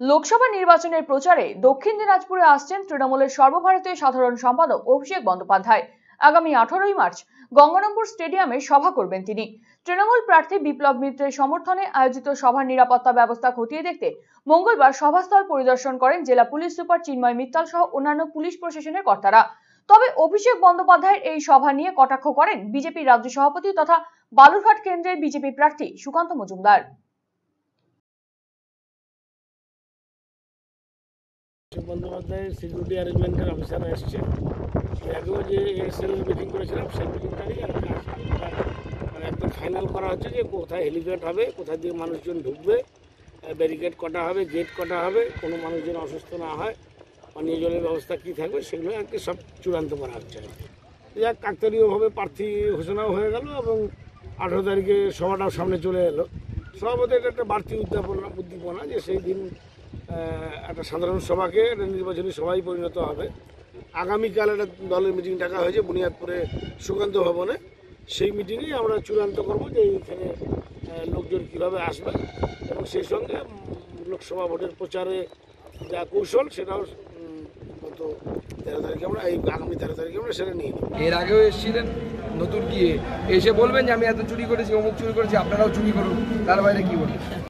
লোকসভা নির্বাচনের প্রচারে দক্ষিণ দিনাজপুরে আসছেন তৃণমূলের সর্বভারতীয় সাধারণ সম্পাদক অভিষেক বন্দ্যোপাধ্যায়। আগামী 18ই মার্চ গঙ্গারামপুর স্টেডিয়ামে সভা করবেন তিনি। তৃণমূল প্রার্থী বিপ্লব মিত্রের সমর্থনে আয়োজিত সভার নিরাপত্তা ব্যবস্থা খতিয়ে দেখতে মঙ্গলবার সভাস্থল পরিদর্শন করেন জেলা পুলিশ সুপার চিন্ময় মিত্তাল সহ অন্যান্য পুলিশ প্রশাসনের কর্তারা। তবে অভিষেক বন্দ্যোপাধ্যায়ের এই সভা নিয়ে কটাক্ষ করেন বিজেপি রাজ্য সভাপতি তথা বালুরঘাট কেন্দ্রের বিজেপি প্রার্থী সুকান্ত মজুমদার। বন্দ্যোপাধ্যায় সিকিউরিটি অ্যারেঞ্জমেন্টের অফিসার এসছে। আগেও যে এসএল মিটিং করেছিলাম সেই মিটিংটাই মানে একদম ফাইনাল করা হচ্ছে যে কোথায় হেলিপ্যাড হবে, কোথায় দিয়ে মানুষজন ঢুকবে, ব্যারিকেড কটা হবে, গেট কটা হবে, কোনো মানুষজন অসুস্থ না হয়, পানীয় জলের ব্যবস্থা কী থাকবে সেগুলো আর কি সব চূড়ান্ত করা হচ্ছে। যাক, কাকতালীয়ভাবে প্রার্থী ঘোষণাও হয়ে গেল এবং 18 তারিখে সভাটাও সামনে চলে এলো। সভাপতির একটা বাড়তি উদ্দীপনা যে সেই দিন একটা সাধারণ সভাকে একটা নির্বাচনী সভায় পরিণত হবে। আগামীকাল একটা দলের মিটিং ডাকা হয়েছে বুনিয়াদপুরে সুকান্ত ভবনে। সেই মিটিংয়েই আমরা চূড়ান্ত করব যে এইখানে লোকজন কীভাবে আসবে এবং সেই সঙ্গে লোকসভা ভোটের প্রচারে যা কৌশল সেটাও গত 13 তারিখে আমরা আগামী 13 তারিখে আমরা সেটা নিয়ে নিই। এর আগেও এসেছিলেন, নতুন গিয়ে এসে বলবেন যে আমি এত চুরি করেছি, অমুক চুরি করেছি, আপনারাও চুরি করুন, তার বাইরে কী বলবেন?